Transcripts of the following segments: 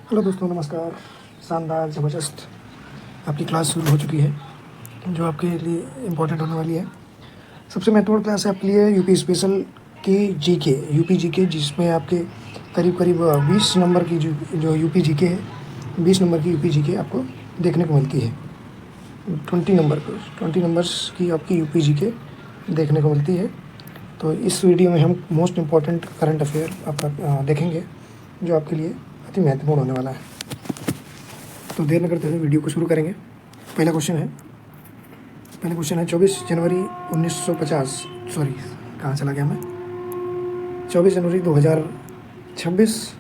Hello दोस्तों, नमस्कार। शानदार, ज़बरदस्त आपकी क्लास शुरू हो चुकी है जो आपके लिए इम्पोर्टेंट होने वाली है। सबसे महत्वपूर्ण क्लास है आपके लिए यूपी स्पेशल की जीके, यूपी जीके, जिसमें आपके करीब करीब 20 नंबर की जो यूपी जीके है, 20 नंबर की यूपी जीके आपको देखने को मिलती है। 20 नंबर्स की आपकी यूपी जीके देखने को मिलती है। तो इस वीडियो में हम मोस्ट इम्पॉर्टेंट करंट अफेयर आपका देखेंगे जो आपके लिए अति महत्वपूर्ण होने वाला है। तो देर न करते हुए वीडियो को शुरू करेंगे। पहला क्वेश्चन है 24 जनवरी 1950, सॉरी कहाँ चला गया मैं, 24 जनवरी 2026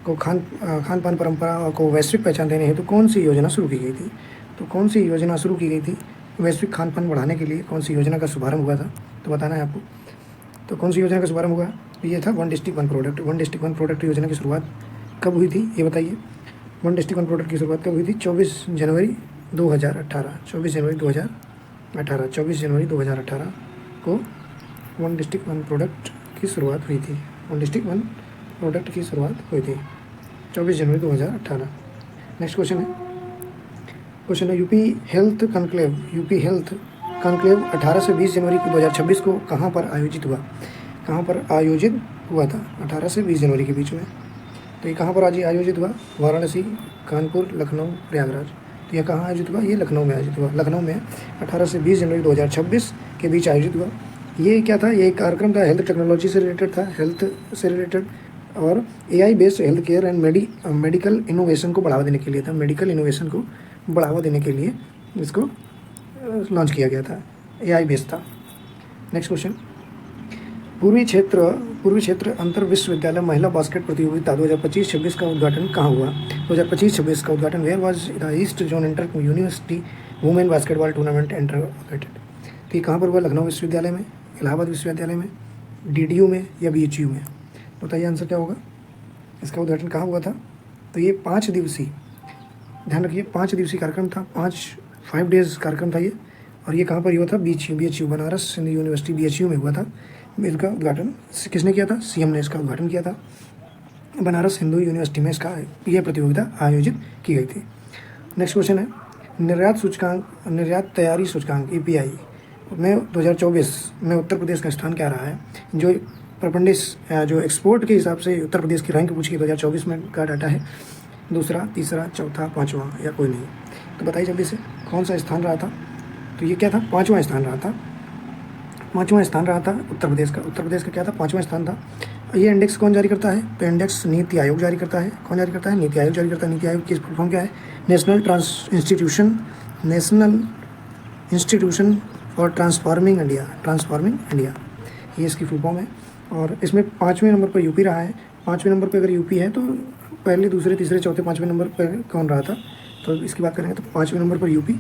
को खान पान परंपरा को वैश्विक पहचान देने हेतु कौन सी योजना शुरू की गई थी। तो कौन सी योजना शुरू की गई थी वैश्विक खान पान बढ़ाने के लिए, कौन सी योजना का शुभारंभ हुआ था, तो बताना है आपको। तो कौन सी योजना का शुभारंभ हुआ, ये था one district one product. One district one product योजना की शुरुआत कब हुई थी, ये बताइए। वन डिस्ट्रिक्ट वन प्रोडक्ट की शुरुआत कब हुई थी? 24 जनवरी 2018। 24 जनवरी 2018 को वन डिस्ट्रिक्ट वन प्रोडक्ट की शुरुआत हुई थी। वन डिस्ट्रिक्ट वन प्रोडक्ट की शुरुआत हुई थी 24 जनवरी 2018। नेक्स्ट क्वेश्चन है यूपी हेल्थ कॉन्क्लेव 18 से 20 जनवरी 2026 को कहाँ पर आयोजित हुआ था 18 से 20 जनवरी के बीच में। तो ये कहाँ पर आज आयोजित हुआ? वाराणसी, कानपुर, लखनऊ, प्रयागराज। तो यह कहाँ आयोजित हुआ? ये लखनऊ में आयोजित हुआ। लखनऊ में 18 से 20 जनवरी 2026 के बीच आयोजित हुआ। ये क्या था? ये एक कार्यक्रम था, हेल्थ टेक्नोलॉजी से रिलेटेड था, हेल्थ से रिलेटेड, और AI based health care and medical innovation को बढ़ावा देने के लिए था। मेडिकल इनोवेशन को बढ़ावा देने के लिए इसको लॉन्च किया गया था, AI बेस्ड था। नेक्स्ट क्वेश्चन, पूर्वी क्षेत्र अंतर विश्वविद्यालय महिला बास्केट प्रतियोगिता 2025-26 का उद्घाटन कहाँ हुआ? 2025-26 का उद्घाटन where was the east zone inter university women basketball tournament enter located. तो ये कहाँ पर हुआ? लखनऊ विश्वविद्यालय में, इलाहाबाद विश्वविद्यालय में, DDU में या BHU में? बताइए आंसर क्या होगा। इसका उद्घाटन कहाँ हुआ था? तो ये 5 दिवसीय, ध्यान रखिए, 5 दिवसीय कार्यक्रम था, 5 डेज कार्यक्रम था ये। और ये कहाँ पर हुआ था? BHU Banaras Hindu university BHU में हुआ था। इसका उद्घाटन किसने किया था? CM ने इसका उद्घाटन किया था। बनारस हिंदू यूनिवर्सिटी में इसका यह प्रतियोगिता आयोजित की गई थी। नेक्स्ट क्वेश्चन है निर्यात तैयारी सूचकांक EPI में 2024 में उत्तर प्रदेश का स्थान क्या रहा है? जो एक्सपोर्ट के हिसाब से उत्तर प्रदेश की रैंक पूछी 2024 में का डाटा है, दूसरा, तीसरा, चौथा, पाँचवा या कोई नहीं। तो बताइए जल्दी से कौन सा स्थान रहा था। तो ये क्या था? 5वां स्थान रहा था। 5वां स्थान रहा था उत्तर प्रदेश का क्या था? 5वां स्थान था। ये इंडेक्स कौन जारी करता है? तो इंडेक्स नीति आयोग जारी करता है। कौन जारी करता है? नीति आयोग जारी करता है। नीति आयोग की फुल फॉर्म क्या है? National institution for transforming India, ये इसकी फुल फॉर्म है। और इसमें 5वें नंबर पर यूपी रहा है। 5वें नंबर पर अगर यूपी है तो पहले, दूसरे, तीसरे, चौथे, 5वें नंबर पर कौन रहा था? तो इसकी बात करेंगे तो 5वें नंबर पर यूपी।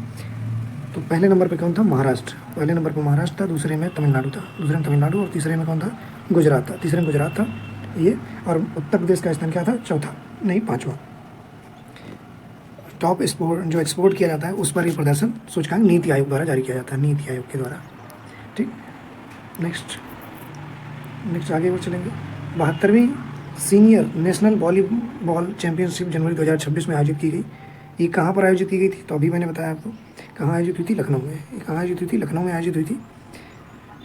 तो पहले नंबर पे कौन था? महाराष्ट्र। पहले नंबर पर महाराष्ट्र था, दूसरे में तमिलनाडु था, और तीसरे में कौन था? गुजरात था। तीसरे में गुजरात था ये। और उत्तर प्रदेश का स्थान क्या था? चौथा, नहीं 5वां। टॉप जो एक्सपोर्ट किया जाता है उस पर ये प्रदर्शन सूचकांक नीति आयोग द्वारा जारी किया जाता है, नीति आयोग के द्वारा। ठीक, नेक्स्ट आगे बढ़ चलेंगे। 72वीं सीनियर नेशनल वॉलीबॉल चैंपियनशिप जनवरी 2026 में आयोजित की गई। ये कहाँ पर आयोजित की गई थी? तो अभी मैंने बताया आपको कहाँ आयोजित हुई थी? लखनऊ में। ये कहाँ आयोजित हुई थी? लखनऊ में आयोजित हुई थी।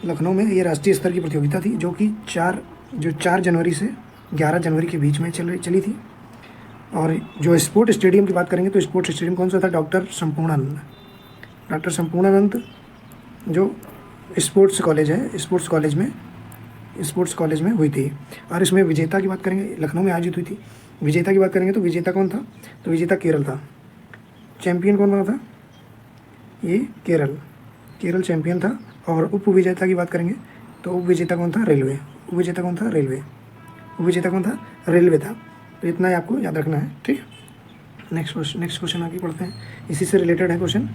लखनऊ में ये राष्ट्रीय स्तर की प्रतियोगिता थी जो कि 4 जनवरी से 11 जनवरी के बीच में चली थी। और जो स्पोर्ट स्टेडियम की बात करेंगे तो स्पोर्ट्स स्टेडियम कौन सा था? डॉक्टर संपूर्णानंद जो स्पोर्ट्स कॉलेज में हुई थी। और इसमें विजेता की बात करेंगे, लखनऊ में आयोजित हुई थी। विजेता की बात करेंगे तो विजेता कौन था? तो विजेता केरल था। चैंपियन कौन बना था? ये केरल चैंपियन था। और उप विजेता की बात करेंगे तो उप विजेता कौन था? रेलवे। रेलवे था। तो इतना ही आपको याद रखना है, ठीक है। नेक्स्ट क्वेश्चन आगे पढ़ते हैं, इसी से रिलेटेड है क्वेश्चन।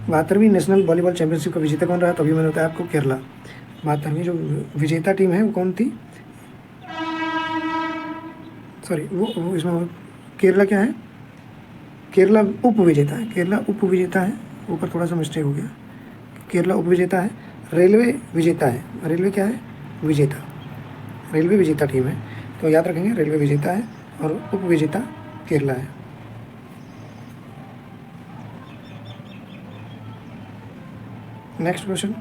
72वीं नेशनल वॉलीबॉल चैंपियनशिप का विजेता कौन रहा? तो अभी मैंने बताया आपको, केरला। 72वीं जो विजेता टीम है वो कौन थी? सॉरी, वो इसमें केरला क्या है? केरला उप विजेता है। ऊपर थोड़ा सा मिस्टेक हो गया। केरला उप विजेता है। रेलवे विजेता है। रेलवे क्या है? विजेता। रेलवे विजेता टीम है, तो याद रखेंगे रेलवे विजेता है और उप विजेता केरला है। नेक्स्ट क्वेश्चन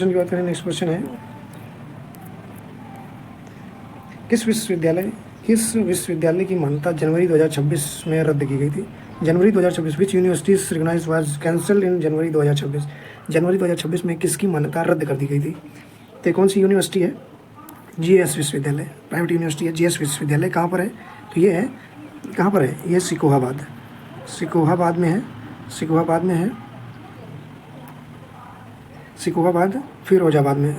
की बात करें। नेक्स्ट क्वेश्चन है, किस विश्वविद्यालय की मान्यता जनवरी 2026 में रद्द की गई थी? जनवरी 2026 which universities recognised was cancelled in January 2026। जनवरी 2026 में किसकी मान्यता रद्द कर दी गई थी? तो कौन सी यूनिवर्सिटी है? जीएस विश्वविद्यालय, प्राइवेट यूनिवर्सिटी है जीएस विश्वविद्यालय। कहाँ पर है? तो ये है, कहाँ पर है? ये सिकोहाबाद में है। सिकोहाबाद फिरोजाबाद में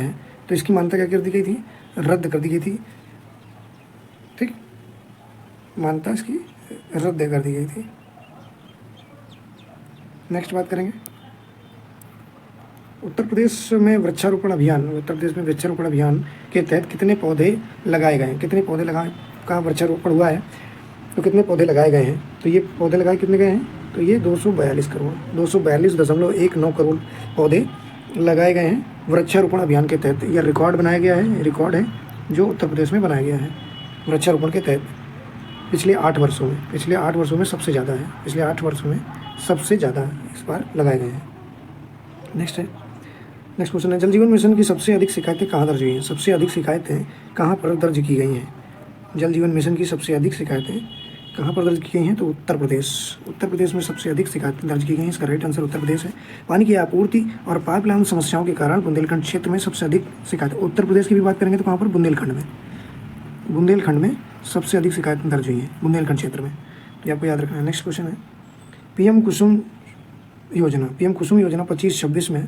है। तो इसकी मान्यता क्या कर दी गई थी? रद्द कर दी गई थी। ठीक, मान्यता इसकी रद्द कर दी गई थी। नेक्स्ट बात करेंगे, उत्तर प्रदेश में वृक्षारोपण अभियान के तहत कितने पौधे लगाए गए हैं? कितने पौधे का वृक्षारोपण हुआ है? तो कितने पौधे लगाए गए हैं? तो ये पौधे लगाए कितने गए हैं? तो ये 242.19 करोड़ पौधे लगाए गए हैं वृक्षारोपण अभियान के तहत। यह रिकॉर्ड बनाया गया है, रिकॉर्ड है जो उत्तर प्रदेश में बनाया गया है वृक्षारोपण के तहत पिछले 8 वर्षों में सबसे ज़्यादा है। इस बार लगाए गए हैं। नेक्स्ट क्वेश्चन है, जल जीवन मिशन की सबसे अधिक शिकायतें कहाँ दर्ज हुई हैं? सबसे अधिक शिकायतें कहाँ पर दर्ज की गई हैं? जल जीवन मिशन की सबसे अधिक शिकायतें कहाँ पर दर्ज की गई हैं? तो उत्तर प्रदेश में सबसे अधिक शिकायतें दर्ज की गई हैं। इसका राइट आंसर उत्तर प्रदेश है। पानी की आपूर्ति और पाइपलाइन समस्याओं के कारण बुंदेलखंड क्षेत्र में सबसे अधिक शिकायतें, उत्तर प्रदेश की भी बात करेंगे तो कहाँ पर? बुंदेलखंड में सबसे अधिक शिकायतें दर्ज हुई हैं, बुंदेलखंड क्षेत्र में। तो आपको याद रखना है। नेक्स्ट क्वेश्चन है, पीएम कुसुम योजना 25-26 में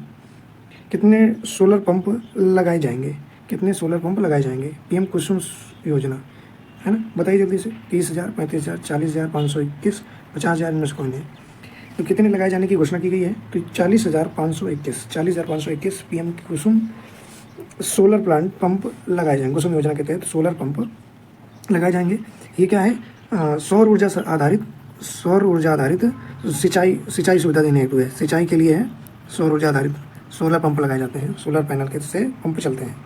कितने सोलर पंप लगाए जाएंगे? पीएम कुसुम योजना है ना, बताइए जल्दी से। 30,000, 35,000, 40,000, 521, 50,000 इनमें से कौन है? तो कितने लगाए जाने की घोषणा की गई है? तो 40,521 पीएम कुसुम सोलर प्लांट पंप लगाए जाएंगे। कुसुम योजना के तहत सोलर पंप लगाए जाएंगे। ये क्या है? सौर ऊर्जा आधारित सिंचाई सुविधा देने हेतु है। सिंचाई के लिए है, सौर ऊर्जा आधारित सोलर पंप लगाए जाते हैं। सोलर पैनल के से पंप चलते हैं।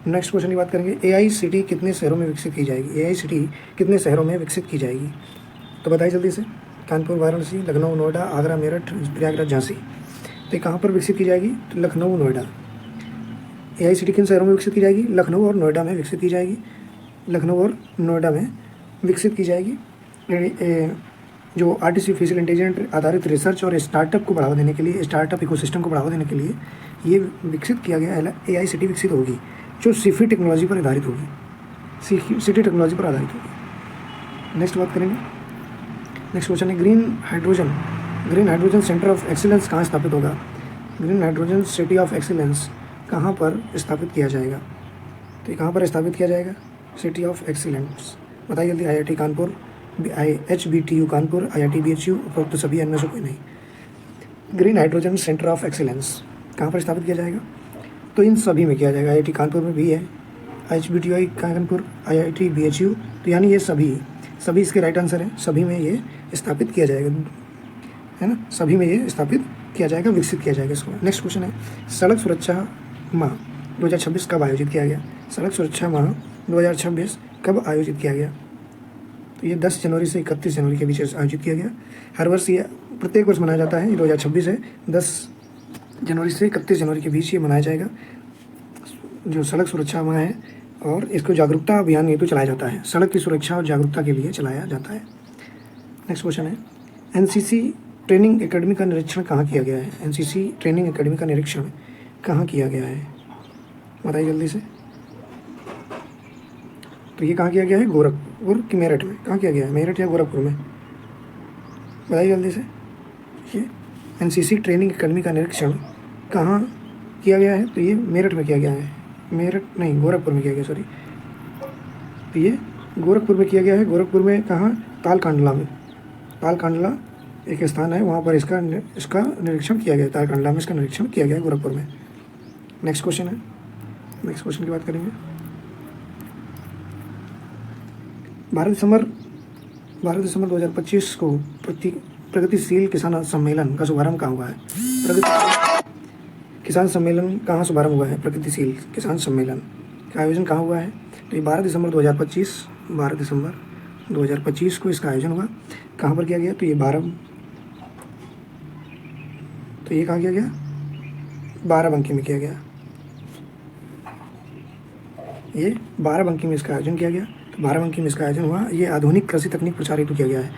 नेक्स्ट क्वेश्चन की बात करेंगे, AICT कितने शहरों में विकसित की जाएगी? तो बताइए जल्दी से। कानपुर, वाराणसी, लखनऊ, नोएडा, आगरा, मेरठ, प्रयागराज, झांसी। तो कहाँ पर विकसित की जाएगी? तो लखनऊ, नोएडा। AICT किन शहरों में विकसित की जाएगी? लखनऊ और नोएडा में विकसित की जाएगी। जो आर्टिफिशियल इंटेलिजेंस आधारित रिसर्च और स्टार्टअप को बढ़ावा देने के लिए, स्टार्टअप इकोसिस्टम को बढ़ावा देने के लिए ये विकसित किया गया है। AICT विकसित होगी जो सिटी टेक्नोलॉजी पर आधारित होगी। नेक्स्ट बात करेंगे, नेक्स्ट क्वेश्चन है, green hydrogen centre of excellence कहाँ स्थापित होगा? Green hydrogen city of excellence कहाँ पर स्थापित किया जाएगा? तो कहाँ पर स्थापित किया जाएगा? सिटी ऑफ एक्सीलेंस, बताइए जल्दी। IIT Kanpur, HBTU Kanpur, IIT BHU, उपरोक्त सभी इनमें से कोई नहीं। Green hydrogen centre of excellence कहाँ पर स्थापित किया जाएगा? तो इन सभी में किया जाएगा। IIT कानपुर में भी है, HBTU कानपुर, IIT BHU, तो यानी ये सभी इसके राइट आंसर है। सभी में ये स्थापित किया जाएगा, है ना, सभी में ये स्थापित किया जाएगा, विकसित किया जाएगा इसको। नेक्स्ट क्वेश्चन है, सड़क सुरक्षा माह 2026 कब आयोजित किया गया? सड़क सुरक्षा माह 2026 कब आयोजित किया गया? तो ये 10 जनवरी से 31 जनवरी के बीच आयोजित किया गया। हर वर्ष ये प्रत्येक वर्ष मनाया जाता है। ये 2026 है, 10 जनवरी से 31 जनवरी के बीच ये मनाया जाएगा, जो सड़क सुरक्षा माह है। और इसको जागरूकता अभियान हेतु चलाया जाता है, सड़क की सुरक्षा और जागरूकता के लिए चलाया जाता है। नेक्स्ट क्वेश्चन है, NCC ट्रेनिंग एकेडमी का निरीक्षण कहाँ किया गया है? NCC ट्रेनिंग एकेडमी का निरीक्षण कहाँ किया गया है? बताइए जल्दी से। तो ये कहाँ किया गया है? गोरखपुर की मेरठ में। कहाँ किया गया है? मेरठ या गोरखपुर में? बताइए जल्दी से। ये NCC ट्रेनिंग एकेडमी का निरीक्षण कहाँ किया गया है? तो ये मेरठ में किया गया है। मेरठ नहीं, गोरखपुर में किया गया, सॉरी। तो ये गोरखपुर में किया गया है। गोरखपुर में कहाँ? तालकांडला में। तालकांडला एक स्थान है, वहाँ पर इसका निरीक्षण किया गया है। तालकांडला में इसका निरीक्षण किया गया है, गोरखपुर में। नेक्स्ट क्वेश्चन है, नेक्स्ट क्वेश्चन की बात करेंगे। भारत दिसंबर 2025 को प्रगतिशील किसान सम्मेलन का शुभारंभ कहाँ हुआ है? किसान सम्मेलन कहाँ शुभारंभ हुआ है? प्रगतिशील किसान सम्मेलन का आयोजन कहाँ हुआ है? तो ये 12 दिसंबर 2025, 12 दिसंबर 2025 को इसका आयोजन हुआ। कहाँ पर किया गया? तो ये कहाँ किया गया? बाराबंकी में किया गया। ये बाराबंकी में इसका आयोजन किया गया। तो बाराबंकी में इसका आयोजन हुआ। ये आधुनिक कृषि तकनीक प्रचार हेतु किया गया है।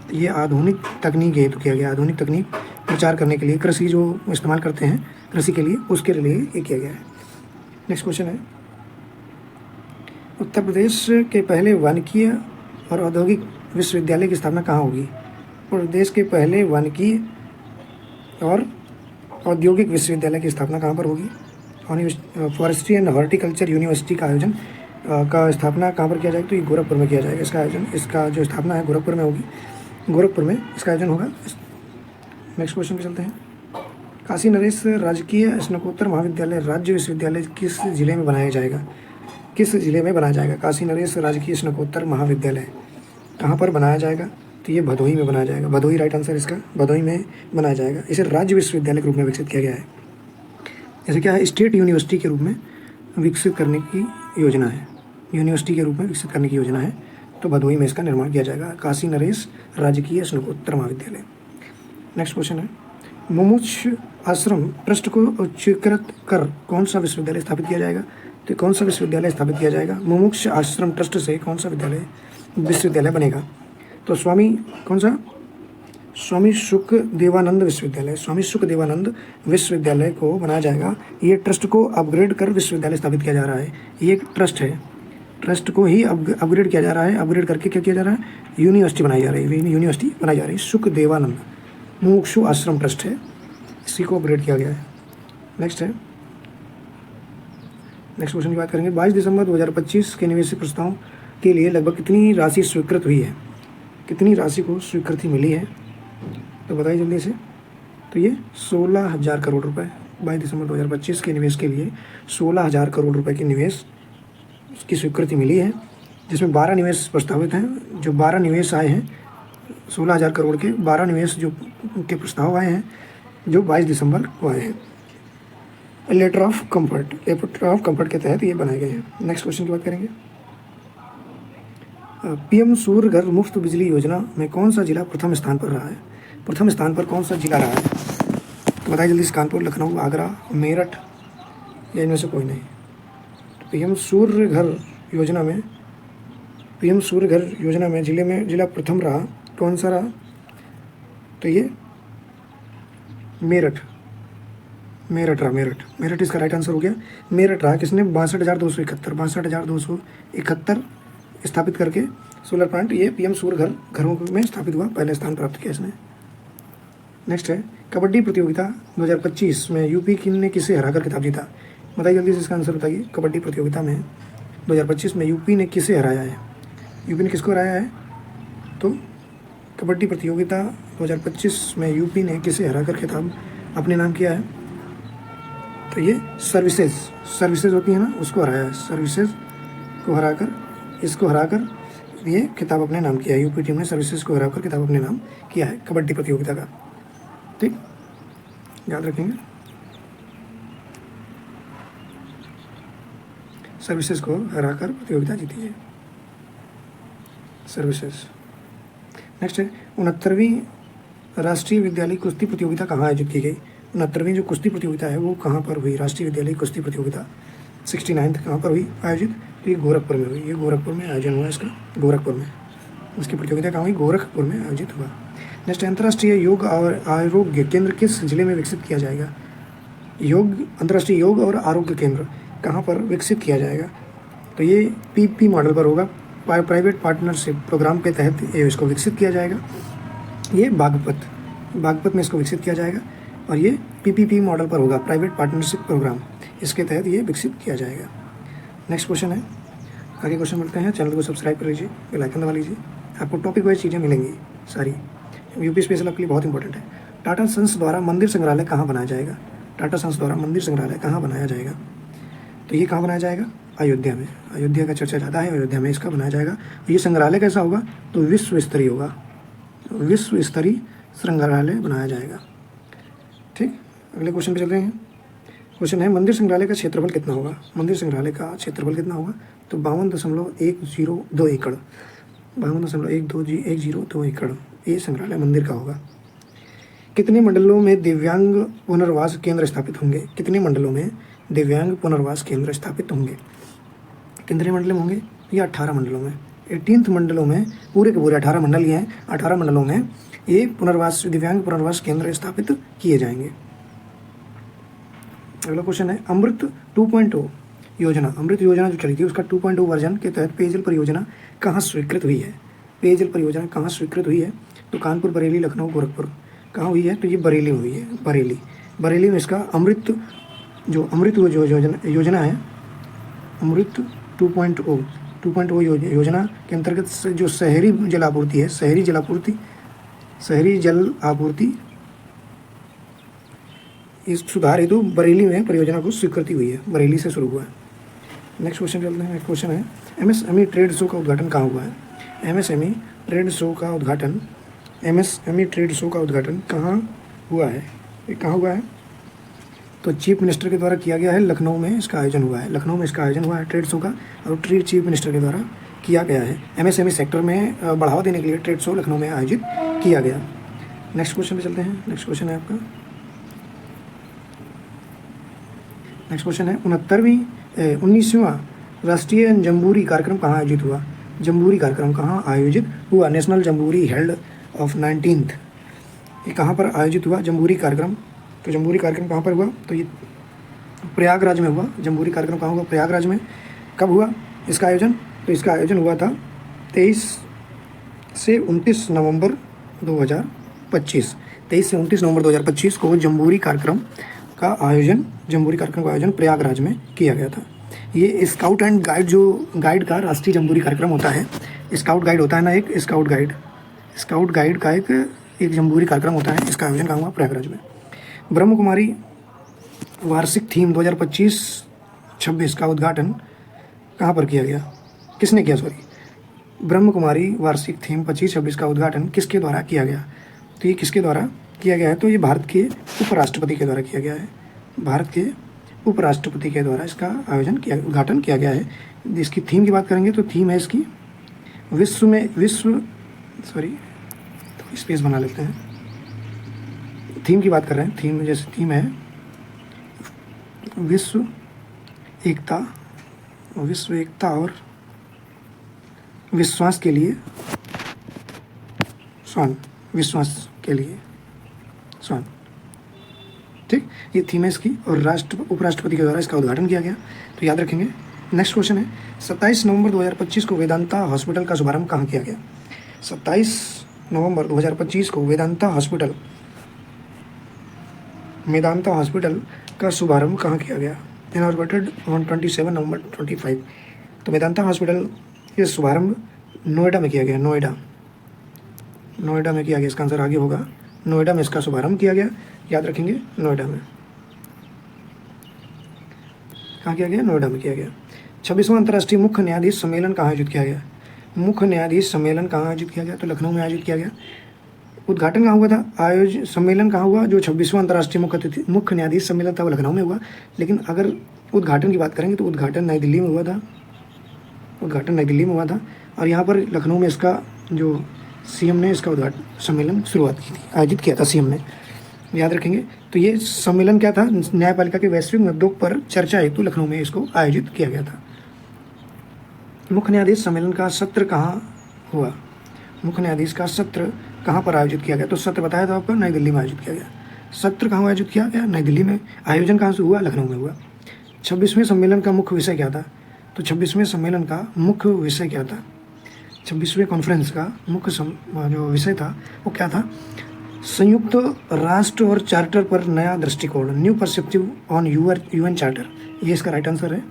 तो ये आधुनिक तकनीक हेतु किया गया। आधुनिक तकनीक प्रचार करने के लिए, कृषि जो इस्तेमाल करते हैं कृषि के लिए, उसके लिए ये किया गया है। नेक्स्ट क्वेश्चन है, उत्तर प्रदेश के पहले वानिकी और औद्योगिक विश्वविद्यालय की स्थापना कहाँ होगी? प्रदेश के पहले वानिकी और औद्योगिक विश्वविद्यालय की स्थापना कहाँ पर होगी? फॉरेस्ट्री एंड हॉर्टिकल्चर यूनिवर्सिटी का आयोजन का स्थापना कहाँ पर किया जाएगा? तो ये गोरखपुर में किया जाएगा। इसका आयोजन, इसका जो स्थापना है गोरखपुर में होगी। गोरखपुर में इसका आयोजन होगा। नेक्स्ट क्वेश्चन पे चलते हैं। काशी नरेश राजकीय स्नातकोत्तर महाविद्यालय राज्य विश्वविद्यालय किस जिले में बनाया जाएगा? किस जिले में बनाया जाएगा? काशी नरेश राजकीय स्नातकोत्तर महाविद्यालय कहाँ पर बनाया जाएगा? तो ये भदोही में बनाया जाएगा। भदोही राइट आंसर इसका, भदोही में बनाया जाएगा। इसे राज्य विश्वविद्यालय के रूप में विकसित किया गया है। जैसे क्या है, स्टेट यूनिवर्सिटी के रूप में विकसित करने की योजना है। यूनिवर्सिटी के रूप में विकसित करने की योजना है। तो भदोही में इसका निर्माण किया जाएगा, काशी नरेश राजकीय स्नातकोत्तर महाविद्यालय। नेक्स्ट क्वेश्चन है, मुमुक्ष आश्रम ट्रस्ट को उच्चीकृत कर कौन सा विश्वविद्यालय स्थापित किया जाएगा? तो कौन सा विश्वविद्यालय स्थापित किया जाएगा? मुमुक्ष आश्रम ट्रस्ट से कौन सा विश्वविद्यालय बनेगा? तो स्वामी सुखदेवानंद विश्वविद्यालय, स्वामी सुखदेवानंद विश्वविद्यालय को बनाया जाएगा। ये ट्रस्ट को अपग्रेड कर विश्वविद्यालय स्थापित किया जा रहा है। ये एक ट्रस्ट है, ट्रस्ट को ही अपग्रेड किया जा रहा है। अपग्रेड करके क्या किया जा रहा है? यूनिवर्सिटी बनाई जा रही है। यूनिवर्सिटी बनाई जा रही है। सुखदेवानंद मुमुक्षु आश्रम ट्रस्ट है, इसी को अपग्रेड किया गया है। नेक्स्ट क्वेश्चन की बात करेंगे। 22 दिसंबर 2025 के निवेश प्रस्ताव के लिए लगभग कितनी राशि स्वीकृत हुई है? कितनी राशि को स्वीकृति मिली है? तो बताइए जल्दी से। तो ये 16,000 करोड़ रुपए 22 दिसंबर 2025 के निवेश के लिए 16,000 करोड़ रुपए के निवेश की स्वीकृति मिली है, जिसमें 12 निवेश प्रस्तावित हैं। जो 12 निवेश आए हैं 16,000 करोड़ के 12 निवेश जो के प्रस्ताव आए हैं, जो 22 दिसंबर को आए हैं। लेटर ऑफ कंफर्ट के तहत ये बनाए गए हैं। नेक्स्ट क्वेश्चन की बात करेंगे। पीएम सूर्य घर मुफ्त बिजली योजना में कौन सा जिला प्रथम स्थान पर रहा है? प्रथम स्थान पर कौन सा जिला रहा है? तो बताइए जल्दी से। कानपुर, लखनऊ, आगरा, मेरठ या इनमें से कोई नहीं। पीएम सूर्य घर योजना में जिला प्रथम रहा, कौन सा रहा? तो ये मेरठ इसका राइट आंसर हो गया। मेरठ रहा। किसने? 62,271 स्थापित करके सोलर प्लांट, ये पीएम सूर्य घरों में स्थापित हुआ, पहले स्थान प्राप्त किया इसने। नेक्स्ट है, कबड्डी प्रतियोगिता 2025 में यूपी ने किसे हराकर खिताब जीता? बताइए जल्दी से इसका आंसर बताइए। कबड्डी प्रतियोगिता में 2025 में यूपी ने किसे हराया है? यूपी ने किसको हराया है? तो कबड्डी प्रतियोगिता 2025 में यूपी ने किसे हराकर खिताब अपने नाम किया है? तो ये सर्विसेज होती है ना, उसको हराया है। सर्विसेज को हराकर, इसको हराकर ये खिताब अपने नाम किया है। यूपी टीम ने सर्विसेज को हराकर खिताब अपने नाम किया है कबड्डी प्रतियोगिता का। ठीक, याद रखेंगे। सर्विसेज को हराकर प्रतियोगिता जीती है सर्विसेज। नेक्स्ट है, 69वीं राष्ट्रीय विद्यालय कुश्ती प्रतियोगिता कहाँ आयोजित की गई? 69वीं जो कुश्ती प्रतियोगिता है वो कहाँ पर हुई? राष्ट्रीय विद्यालय कुश्ती प्रतियोगिता 69th कहाँ पर हुई आयोजित? तो ये गोरखपुर में हुई। ये गोरखपुर में आयोजन हुआ इसका, गोरखपुर में। उसकी प्रतियोगिता कहाँ हुई? गोरखपुर में आयोजित हुआ। नेक्स्ट, अंतर्राष्ट्रीय योग और आरोग्य केंद्र किस जिले में विकसित किया जाएगा? अंतर्राष्ट्रीय योग और आरोग्य केंद्र कहाँ पर विकसित किया जाएगा? तो ये पीपी मॉडल पर होगा। प्राइवेट पार्टनरशिप प्रोग्राम के तहत ये इसको विकसित किया जाएगा। ये बागपत में इसको विकसित किया जाएगा और ये पीपीपी मॉडल पर होगा, प्राइवेट पार्टनरशिप प्रोग्राम, इसके तहत ये विकसित किया जाएगा। नेक्स्ट क्वेश्चन है, आगे क्वेश्चन मिलते हैं। चैनल को सब्सक्राइब कर लीजिए, बेल आइकन दबा लीजिए, आपको टॉपिक वाइज चीज़ें मिलेंगी सारी। यूपी स्पेशल आपके लिए बहुत इंपॉर्टेंट है। टाटा सन्स द्वारा मंदिर संग्रहालय कहाँ बनाया जाएगा? टाटा सन्स द्वारा मंदिर संग्रहालय कहाँ बनाया जाएगा? तो ये कहाँ बनाया जाएगा? अयोध्या में। अयोध्या का चर्चा ज़्यादा है, अयोध्या में इसका बनाया जाएगा। ये संग्रहालय कैसा होगा? तो विश्व स्तरीय होगा, विश्व स्तरीय संग्रहालय बनाया जाएगा। ठीक, अगले क्वेश्चन पे चल रहे हैं। क्वेश्चन है मंदिर संग्रहालय का क्षेत्रफल कितना होगा। मंदिर संग्रहालय का क्षेत्रफल कितना होगा, तो 52.102 एकड़, 52.102 एकड़ ये संग्रहालय मंदिर का होगा। कितने मंडलों में दिव्यांग पुनर्वास केंद्र स्थापित होंगे, कितने मंडलों में दिव्यांग पुनर्वास केंद्र स्थापित होंगे, कितने मंडल में होंगे, ये 18 मंडलों में, 18 मंडलों में, पूरे के पूरे 18 मंडल ही हैं, 18 मंडलों में ये पुनर्वास दिव्यांग पुनर्वास केंद्र स्थापित किए जाएंगे। अगला क्वेश्चन है अमृत 2.0 योजना, अमृत योजना जो चली थी उसका 2.0 वर्जन के तहत पेयजल परियोजना कहाँ स्वीकृत हुई है, पेयजल परियोजना कहाँ स्वीकृत हुई है, तो कानपुर, बरेली, लखनऊ, गोरखपुर, कहाँ हुई है, तो ये बरेली में हुई है, बरेली, बरेली में इसका अमृत जो योजना है, अमृत 2.0 योजना के अंतर्गत जो शहरी जल आपूर्ति है, शहरी जल आपूर्ति इस सुधार हेतु बरेली में परियोजना को स्वीकृति हुई है, बरेली से शुरू हुआ है। नेक्स्ट क्वेश्चन चलते हैं। नेक्स्ट क्वेश्चन है एमएसएमई ट्रेड शो का उद्घाटन कहाँ हुआ है, एमएसएमई ट्रेड शो का उद्घाटन, एमएसएमई ट्रेड शो का उद्घाटन कहाँ हुआ है, ये कहाँ हुआ है, तो चीफ मिनिस्टर के द्वारा किया गया है, लखनऊ में इसका आयोजन हुआ है, लखनऊ में इसका आयोजन हुआ है ट्रेड शो का, और ट्रेड चीफ मिनिस्टर के द्वारा किया गया है। एमएसएमई सेक्टर में बढ़ावा देने के लिए ट्रेड शो लखनऊ में आयोजित किया गया। नेक्स्ट क्वेश्चन पे चलते हैं। नेक्स्ट क्वेश्चन है आपका, नेक्स्ट क्वेश्चन है 19वां राष्ट्रीय जम्बूरी कार्यक्रम कहाँ आयोजित हुआ, जम्बूरी कार्यक्रम कहाँ आयोजित हुआ, national jamboree held of 19th, ये कहाँ पर आयोजित हुआ जम्बूरी कार्यक्रम, तो जम्बूरी कार्यक्रम कहाँ पर हुआ, तो ये प्रयागराज में हुआ। जम्बूरी कार्यक्रम कहाँ हुआ, प्रयागराज में। कब हुआ इसका आयोजन, तो इसका आयोजन हुआ था 23 से 29 नवंबर 2025, 23 से 29 नवंबर 2025 को जम्बूरी कार्यक्रम का आयोजन प्रयागराज में किया गया था। ये स्काउट एंड गाइड, जो गाइड का राष्ट्रीय जम्बूरी कार्यक्रम होता है, स्काउट गाइड होता है ना, एक स्काउट गाइड का एक जम्बूरी कार्यक्रम होता है, इसका आयोजन कहाँ हुआ, प्रयागराज में। ब्रह्म कुमारी वार्षिक थीम 2025-26 का उद्घाटन कहाँ पर किया गया, किसने किया, ब्रह्म कुमारी वार्षिक थीम 25-26 का उद्घाटन किसके द्वारा किया गया, तो ये किसके द्वारा किया गया है, तो ये भारत के उपराष्ट्रपति के द्वारा किया गया है, भारत के उपराष्ट्रपति के द्वारा इसका उद्घाटन किया गया है। इसकी थीम की बात करेंगे तो थीम है इसकी तो स्पेस बना लेते हैं, थीम की बात कर रहे हैं, थीम जैसे थीम है विश्व एकता और विश्वास के लिए विश्वास के लिए स्वान, ठीक, ये थीम है इसकी, और उपराष्ट्रपति के द्वारा इसका उद्घाटन किया गया, तो याद रखेंगे। नेक्स्ट क्वेश्चन है 27 नवंबर 2025 को वेदांता हॉस्पिटल का शुभारंभ कहाँ किया गया, 27 नवंबर 2025 को वेदांता हॉस्पिटल का शुभारंभ कहाँ किया गया, इनॉर्गेटेड ऑन 27 नवंबर 25, तो वेदांता हॉस्पिटल ये शुभारंभ नोएडा में किया गया, नोएडा में किया गया, इसका आंसर आगे होगा, नोएडा में इसका शुभारंभ किया गया, याद रखेंगे, नोएडा में। कहाँ किया गया, नोएडा में किया गया। 26वां अंतर्राष्ट्रीय मुख्य न्यायाधीश सम्मेलन कहाँ आयोजित किया गया, मुख्य न्यायाधीश सम्मेलन कहाँ आयोजित किया गया, तो लखनऊ में आयोजित किया गया। उद्घाटन कहाँ हुआ था, सम्मेलन कहाँ हुआ, जो 26वां अंतर्राष्ट्रीय मुख्य न्यायाधीश सम्मेलन था वो लखनऊ में हुआ, लेकिन अगर उद्घाटन की बात करेंगे तो उद्घाटन नई दिल्ली में हुआ था, और यहाँ पर लखनऊ में इसका जो सीएम ने इसका उद्घाटन सम्मेलन शुरुआत की थी, आयोजित किया था सीएम ने, याद रखेंगे। तो ये सम्मेलन क्या था, न्यायपालिका के वैश्विक मुद्दों पर चर्चा हेतु लखनऊ में इसको आयोजित किया गया था। मुख्य न्यायाधीश सम्मेलन का सत्र कहाँ हुआ, मुख्य न्यायाधीश का सत्र कहाँ पर आयोजित किया गया, तो सत्र बताया था आपको, नई दिल्ली में आयोजित किया गया। सत्र कहाँ आयोजित किया गया, नई दिल्ली में। आयोजन कहाँ से हुआ, लखनऊ में हुआ। 26वें सम्मेलन का मुख्य विषय क्या था, तो 26वें सम्मेलन का मुख्य विषय क्या था, 26वें कॉन्फ्रेंस का मुख्य जो विषय था वो क्या था, संयुक्त राष्ट्र और चार्टर पर नया दृष्टिकोण, new perspective on UN charter, ये इसका राइट आंसर है।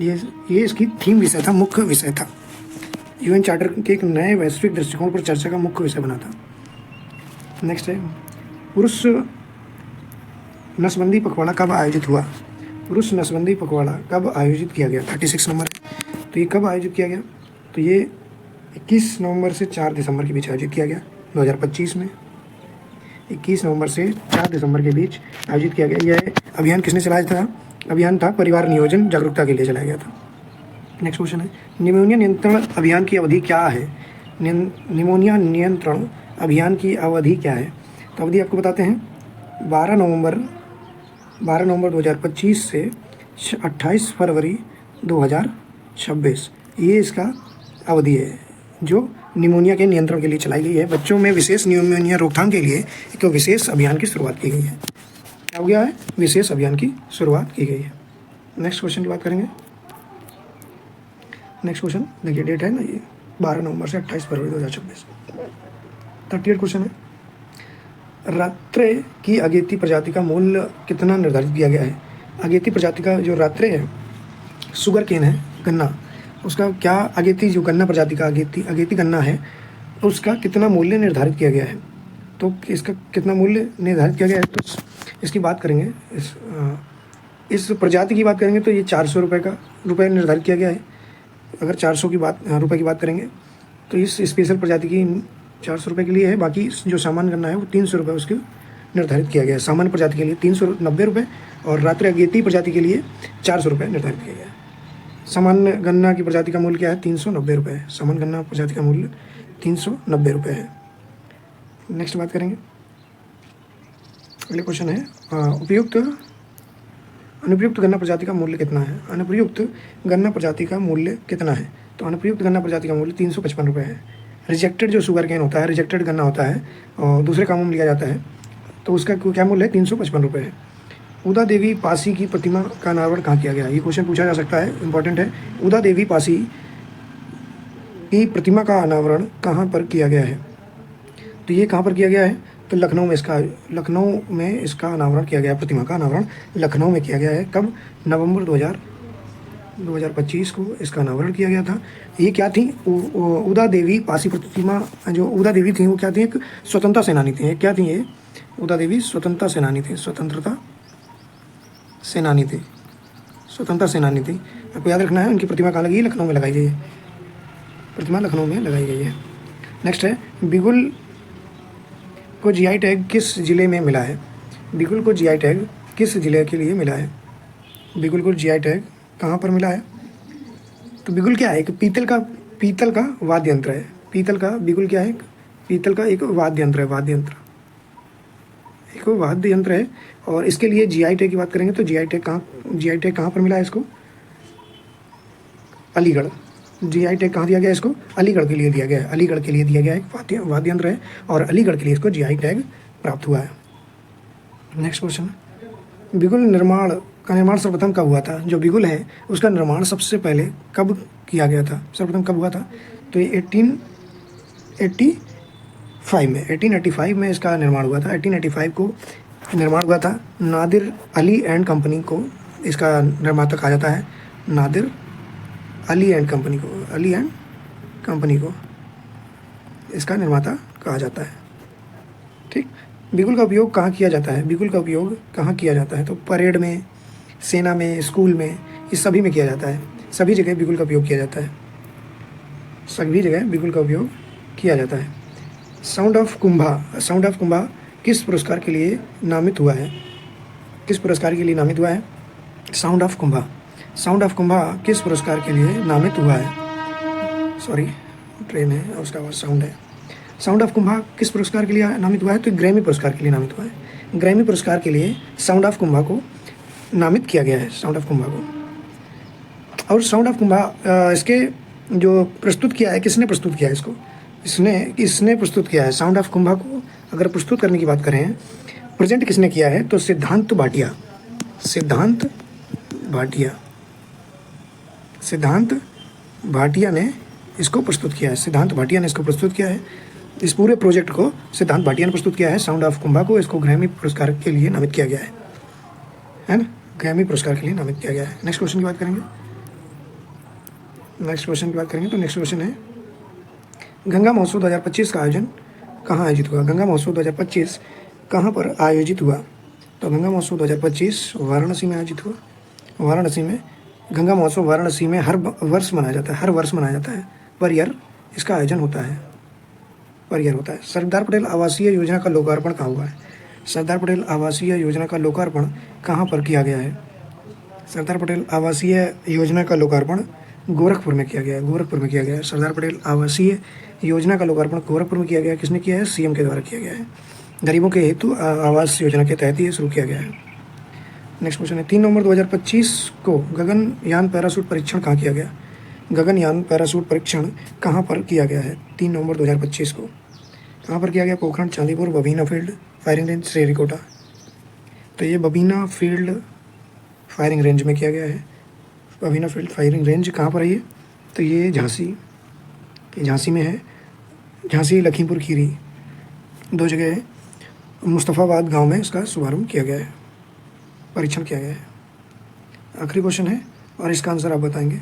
ये इसकी थीम विषय था, मुख्य विषय था। यूएन चार्टर के एक नए वैश्विक दृष्टिकोण पर चर्चा का मुख्य विषय बना था। नेक्स्ट है पुरुष नसबंदी पखवाड़ा कब आयोजित हुआ, पुरुष नसबंदी पखवाड़ा कब आयोजित किया गया, 36 नंबर। तो ये कब आयोजित किया गया, तो ये 21 नवंबर से 4 दिसंबर के बीच आयोजित किया गया 2025 में। 21 नवंबर से 4 दिसंबर के बीच आयोजित किया गया। यह अभियान किसने चलाया था, अभियान था परिवार नियोजन जागरूकता के लिए चलाया गया था। नेक्स्ट क्वेश्चन है निमोनिया नियंत्रण अभियान की अवधि क्या है? निमोनिया नियंत्रण अभियान की अवधि क्या है? तो अवधि आपको बताते हैं 12 नवंबर 2025 से 28 फरवरी 2026 ये इसका अवधि है जो निमोनिया के नियंत्रण के लिए चलाई गई है। बच्चों में विशेष निमोनिया रोकथाम के लिए एक विशेष अभियान की शुरुआत की गई है। क्या हो गया है? विशेष अभियान की शुरुआत की गई है। नेक्स्ट क्वेश्चन की बात करेंगे। नेक्स्ट क्वेश्चन देखिए, डेट है ना ये 12 नवंबर से 28 फरवरी 2026। 38 क्वेश्चन है रात्रे की अगेती प्रजाति का मूल्य कितना निर्धारित किया गया है? अगेती प्रजाति का जो रात्रे है, शुगर केन है, गन्ना, उसका क्या अगेती जो गन्ना प्रजाति का अगेती गन्ना है उसका कितना मूल्य निर्धारित किया गया है? तो इसका कितना मूल्य निर्धारित किया गया है तो इसकी बात करेंगे, इस प्रजाति की बात करेंगे तो ये 400 रुपये निर्धारित किया गया है। अगर 400 रुपये की बात करेंगे तो इस स्पेशल प्रजाति की 400 रुपये के लिए है। बाकी जो सामान्य गन्ना है वो 300 रुपये उसके निर्धारित किया गया है। सामान्य प्रजाति के लिए 390 रुपये और रात्रि अगेती प्रजाति के लिए 400 रुपये निर्धारित किया गया है। सामान्य गन्ना की प्रजाति का मूल्य क्या है? 390 रुपये। सामान्य गन्ना प्रजाति का मूल्य 390 रुपये है। नेक्स्ट बात करेंगे, अगले क्वेश्चन है अनुप्रयुक्त गन्ना प्रजाति का मूल्य कितना है? अनुप्रयुक्त गन्ना प्रजाति का मूल्य कितना है? तो अनुप्रयुक्त गन्ना प्रजाति का मूल्य 355 रुपये है। रिजेक्टेड जो शुगर केन होता है, रिजेक्टेड गन्ना होता है और दूसरे कामों में लिया जाता है तो उसका क्या मूल्य है? 355 रुपये है। उदा देवी पासी की प्रतिमा का अनावरण कहाँ किया गया? ये क्वेश्चन पूछा जा सकता है, इंपॉर्टेंट है। उदा देवी पासी की प्रतिमा का अनावरण कहाँ पर किया गया है? तो ये कहाँ पर किया गया है? तो लखनऊ में इसका अनावरण किया गया है। प्रतिमा का अनावरण लखनऊ में किया गया है। कब? नवंबर 2025 को इसका अनावरण किया गया था। ये क्या थी? उदा देवी पासी प्रतिमा, जो उदा देवी थी वो क्या थी? एक स्वतंत्रता सेनानी थी। क्या थी ये? उदा देवी स्वतंत्रता सेनानी थी। स्वतंत्रता सेनानी थी। आपको याद रखना है उनकी प्रतिमा कहाँ लगी? लखनऊ में लगाई गई है। प्रतिमा लखनऊ में लगाई गई है। नेक्स्ट है बिगुल को जीआई टैग किस जिले में मिला है? बिगुल को जीआई टैग किस जिले के लिए मिला है? बिगुल को जीआई टैग कहाँ पर मिला है? तो बिगुल क्या है? एक पीतल का वाद्य यंत्र है। बिगुल क्या है? पीतल का एक वाद्य यंत्र है। एक वाद्य यंत्र है और इसके लिए जीआई टैग की बात करेंगे तो जीआई टैग कहाँ पर मिला है इसको? अलीगढ़। जीआई टैग कहाँ दिया गया है इसको? अलीगढ़ के लिए दिया गया है। अलीगढ़ के लिए दिया गया एक वाद्य यंत्र है और अलीगढ़ के लिए इसको जीआई टैग प्राप्त हुआ है। नेक्स्ट क्वेश्चन, बिगुल का निर्माण सर्वप्रथम कब हुआ था? जो बिगुल है उसका निर्माण सबसे पहले कब किया गया था? सर्वप्रथम कब हुआ था? तो ये 1885 में इसका निर्माण हुआ था। 1885 को निर्माण हुआ था। नादिर अली एंड कंपनी को इसका निर्माता कहा जाता है। नादिर अली एंड कंपनी को इसका निर्माता कहा जाता है। ठीक। बिगुल का उपयोग कहाँ किया जाता है? तो परेड में, सेना में, स्कूल में, इस सभी में किया जाता है। सभी जगह बिगुल का उपयोग किया जाता है। साउंड ऑफ कुंभा किस पुरस्कार के लिए नामित हुआ है? साउंड ऑफ कुंभा किस पुरस्कार के लिए नामित हुआ है? सॉरी, ट्रेन है और उसका साउंड है। साउंड ऑफ कुंभा किस पुरस्कार के लिए नामित हुआ है? तो ग्रैमी पुरस्कार के लिए नामित हुआ है। ग्रैमी पुरस्कार के लिए साउंड ऑफ कुंभा को नामित किया गया है। और साउंड ऑफ कुंभा इसके जो प्रस्तुत किया है, किसने प्रस्तुत किया है इसको? इसने प्रस्तुत किया है। साउंड ऑफ कुंभा को अगर प्रस्तुत करने की बात करें, प्रेजेंट किसने किया है? तो सिद्धांत भाटिया ने इसको प्रस्तुत किया है। इस पूरे प्रोजेक्ट को सिद्धांत भाटिया ने प्रस्तुत किया है। साउंड ऑफ कुंभा को इसको ग्रैमी पुरस्कार के लिए नामित किया गया है ना? ग्रैमी पुरस्कार के लिए नामित किया गया है। नेक्स्ट क्वेश्चन की बात करेंगे तो नेक्स्ट क्वेश्चन है गंगा महोत्सव 2025 का आयोजन कहाँ आयोजित हुआ? गंगा महोत्सव 2025 कहाँ पर आयोजित हुआ? तो गंगा महोत्सव 2025 वाराणसी में आयोजित हुआ। गंगा महोत्सव वाराणसी में हर वर्ष मनाया जाता है। पर ईयर इसका आयोजन होता है। सरदार पटेल आवासीय योजना का लोकार्पण कहाँ हुआ है? सरदार पटेल आवासीय योजना का लोकार्पण कहाँ पर किया गया है? सरदार पटेल आवासीय योजना का लोकार्पण गोरखपुर में किया गया है। गोरखपुर में किया गया है। सरदार पटेल आवासीय योजना का लोकार्पण गोरखपुर में किया गया है। किसने किया है? सीएम के द्वारा किया गया है। गरीबों के हेतु आवास योजना के तहत ये शुरू किया गया है। नेक्स्ट क्वेश्चन है 3 नवंबर 2025 को गगनयान पैराशूट परीक्षण कहाँ किया गया? गगनयान पैराशूट परीक्षण कहाँ पर किया गया है? 3 नवंबर 2025 को कहाँ पर किया गया? Pokhran, Chandipur, Babina field firing range, Sriharikota. तो ये बबीना फील्ड फायरिंग रेंज में किया गया है। बबीना फील्ड फायरिंग रेंज कहाँ पर है ये? तो ये झांसी में है। झांसी, लखीमपुर खीरी 2 जगह है। मुस्तफ़ाबाद गांव में इसका शुभारंभ किया गया है, परीक्षण किया गया है। आखिरी क्वेश्चन है और इसका आंसर आप बताएंगे।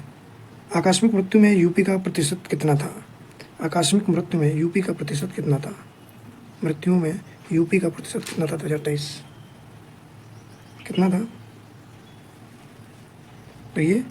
आकस्मिक मृत्यु में यूपी का प्रतिशत कितना था? आकस्मिक मृत्यु में यूपी का प्रतिशत कितना था? मृत्यु में यूपी का प्रतिशत कितना था 2023? कितना था? तो ये